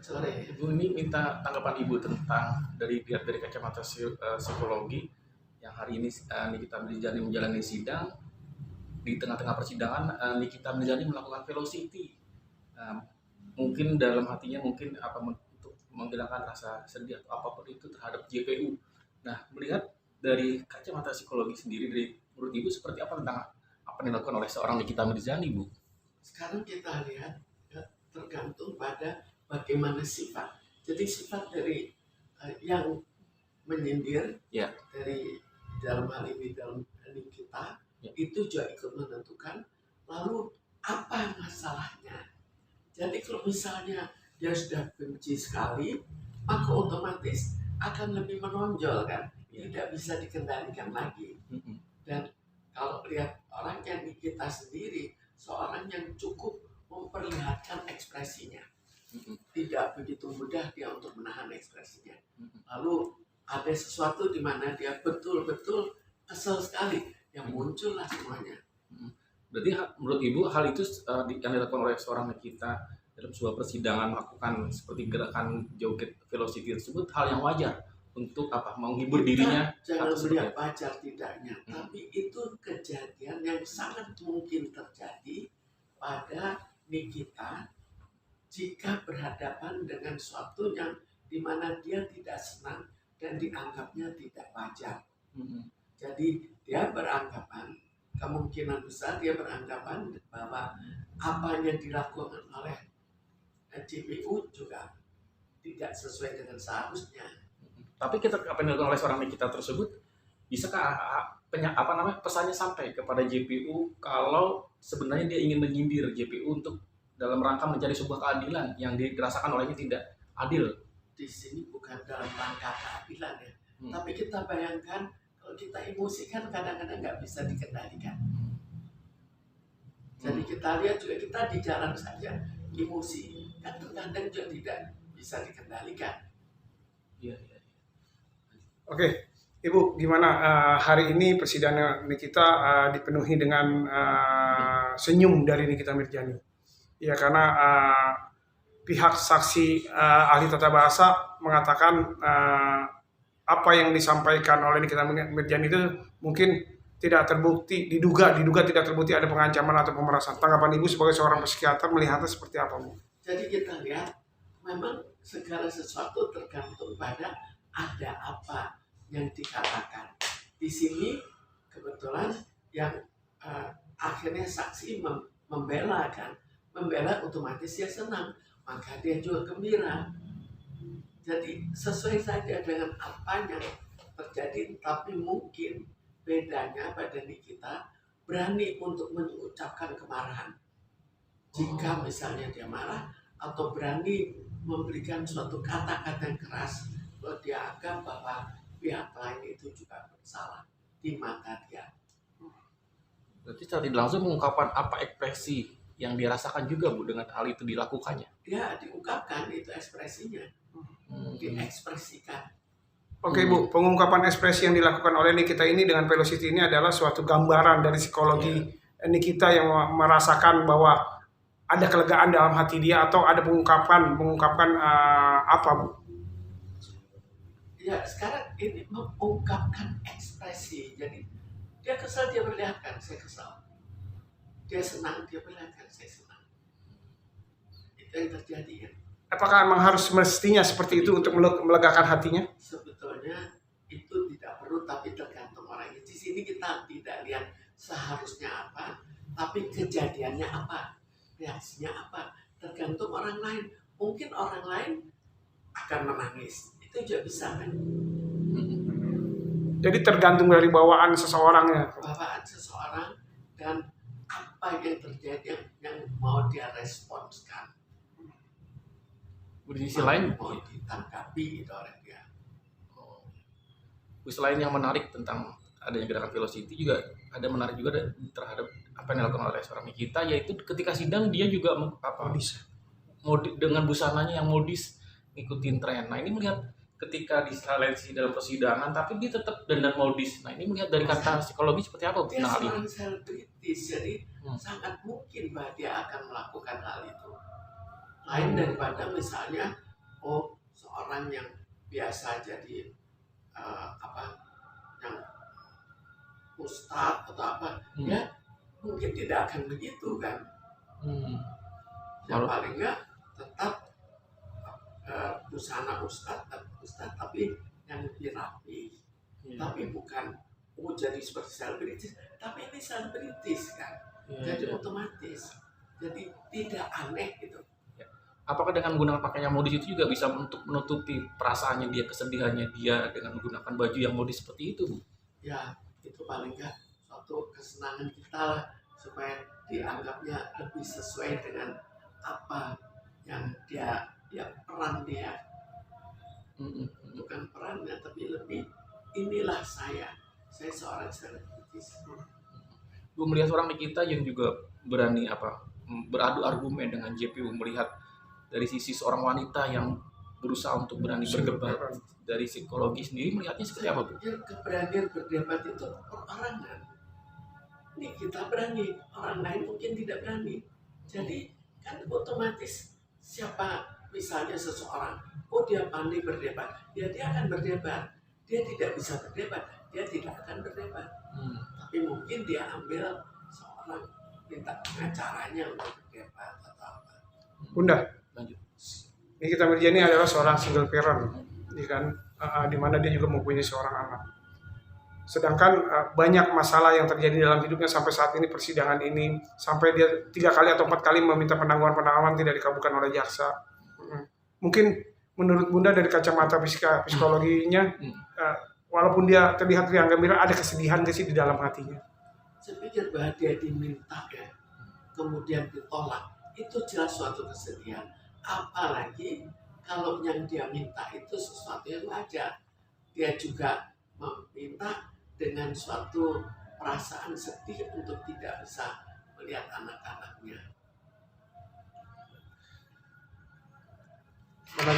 Sore. Ibu ini minta tanggapan Ibu tentang dari kacamata psikologi yang hari ini Nikita Mirzani menjalani sidang. Di tengah-tengah persidangan Nikita Mirzani melakukan velocity. Mungkin dalam hatinya mungkin untuk menghilangkan rasa sedih atau apapun itu terhadap JPU. Nah, melihat dari kacamata psikologi sendiri, dari menurut Ibu seperti apa tentang apa yang dilakukan oleh seorang Nikita Mirzani, Bu? Sekarang kita lihat tergantung pada bagaimana sifat. Jadi sifat dari yang menyindir, Ya. dari dalam hal ini dalam kita, ya, itu juga ikut menentukan lalu apa masalahnya. Jadi kalau misalnya dia sudah benci sekali, maka otomatis akan lebih menonjol kan, tidak bisa dikendalikan lagi. Dan kalau lihat orang yang kita sendiri, seorang yang cukup memperlihatkan ekspresinya, tidak begitu mudah dia untuk menahan ekspresinya. Lalu ada sesuatu di mana dia betul-betul kesel sekali, yang muncullah semuanya. Berarti menurut Ibu hal itu yang dilakukan oleh seorang Nikita dalam sebuah persidangan melakukan seperti gerakan joget velocity tersebut hal yang wajar untuk menghibur dirinya? Jangan melihat wajar tidaknya, tapi itu kejadian yang sangat mungkin terjadi pada Nikita jika berhadapan dengan sesuatu yang dimana dia tidak senang dan dianggapnya tidak wajar. Jadi dia beranggapan, kemungkinan besar dia beranggapan bahwa apa yang dilakukan oleh JPU juga tidak sesuai dengan seharusnya. Tapi apa yang dilakukan oleh seorang Nikita tersebut, bisakah pesannya sampai kepada JPU kalau sebenarnya dia ingin menyindir JPU untuk dalam rangka mencari sebuah keadilan yang dirasakan olehnya tidak adil? Di sini bukan dalam rangka keadilan ya, tapi kita bayangkan kalau kita emosi kan kadang-kadang nggak bisa dikendalikan. Jadi kita lihat juga kita di jalan saja emosi kan kadang-kadang juga tidak bisa dikendalikan. Iya. Oke, Ibu, gimana hari ini persidangan Nikita dipenuhi dengan senyum dari Nikita Mirzani? Ya, karena pihak saksi ahli tata bahasa mengatakan apa yang disampaikan oleh Nikita Mirzani itu mungkin tidak terbukti, diduga tidak terbukti ada pengancaman atau pemerasan. Tanggapan Ibu sebagai seorang psikiater melihatnya seperti apa, Bu? Jadi kita lihat memang segala sesuatu tergantung pada ada apa yang dikatakan. Di sini kebetulan yang akhirnya saksi membela otomatis dia senang, maka dia juga gembira. Jadi sesuai saja dengan apa yang terjadi, tapi mungkin bedanya pada Nikita berani untuk mengucapkan kemarahan. Jika misalnya dia marah atau berani memberikan suatu kata-kata yang keras, kalau dia anggap bahwa pihak lain itu juga bersalah di mata dia. Berarti secara tidak langsung mengungkapkan apa ekspresi yang dirasakan juga, Bu, dengan hal itu dilakukannya? Ya, diungkapkan itu ekspresinya, diekspresikan. Oke, Bu, pengungkapan ekspresi yang dilakukan oleh Nikita ini dengan velocity ini adalah suatu gambaran dari psikologi Nikita yang merasakan bahwa ada kelegaan dalam hati dia atau ada mengungkapkan apa, Bu? Ya, sekarang ini mengungkapkan ekspresi. Jadi dia kesal, dia perlihatkan saya kesal. Dia senang, dia perlihatkan saya senang. Itu yang terjadi ya. Apakah memang harus mestinya seperti itu untuk melegakan hatinya? Sebetulnya itu tidak perlu, tapi tergantung orangnya. Di sini kita tidak lihat seharusnya apa, tapi kejadiannya apa, reaksinya apa, tergantung orang lain. Mungkin orang lain akan menangis, itu juga bisa kan. Jadi tergantung dari bawaan seseorang ya. Bawaan seseorang dan apa yang terjadi yang mau dia responskan. Di sisi lain mau ditangkapi itu orang dia. Selain yang menarik tentang adanya gerakan velocity, juga ada menarik juga terhadap apa yang dilakukan oleh seorang Nikita, yaitu ketika sidang dia juga dengan busananya yang modis ngikutin tren. Nah, ini melihat ketika diseleksi dalam persidangan tapi dia tetap dandan modis. Nah, ini melihat dari kata psikologi seperti apa? Dia seorang selebritis, jadi sangat mungkin bahwa dia akan melakukan hal itu. Lain daripada misalnya oh seorang yang biasa jadi yang ustadz atau apa, ya mungkin tidak akan begitu kan. Yang Kalau- paling enggak tetap busana ustadz tapi yang lebih rapi, tapi bukan jadi seperti selebritis, tapi ini selebritis kan, jadi otomatis jadi tidak aneh gitu. Apakah dengan menggunakan pakaian yang modis itu juga bisa untuk menutupi perasaannya dia, kesedihannya dia dengan menggunakan baju yang modis seperti itu, Bu? Ya itu paling enggak suatu kesenangan kita lah, supaya dianggapnya lebih sesuai dengan apa yang dia peran dia, bukan perannya tapi lebih inilah saya seorang selebritis. Bu, melihat orang di kita yang juga berani beradu argumen dengan JPU, melihat dari sisi seorang wanita yang berusaha untuk berani berdebat, dari psikologi sendiri melihatnya seperti apa, Bu? Keberanian berdebat itu perorangan. Ini kita berani, orang lain mungkin tidak berani. Jadi kan otomatis siapa misalnya seseorang, oh dia pandai berdebat, dia akan berdebat. Dia tidak bisa berdebat, dia tidak akan berdebat. Tapi mungkin dia ambil seorang minta pengacaranya untuk berdebat atau apa. Bunda, Lanjut. Nikita Mirzani adalah seorang single parent, ya kan? Di mana dia juga mempunyai seorang anak. Sedangkan banyak masalah yang terjadi dalam hidupnya sampai saat ini, persidangan ini, sampai dia 3 kali atau 4 kali meminta penangguhan tidak dikabulkan oleh jaksa. Mungkin menurut Bunda dari kacamata psikologinya, walaupun dia terlihat riang gembira, ada kesedihan sih di dalam hatinya. Saya pikir bahwa dia diminta ya, kemudian ditolak, itu jelas suatu kesedihan. Apalagi kalau yang dia minta itu sesuatu yang wajar. Dia juga meminta dengan suatu perasaan sedih untuk tidak bisa melihat anak-anaknya. Mana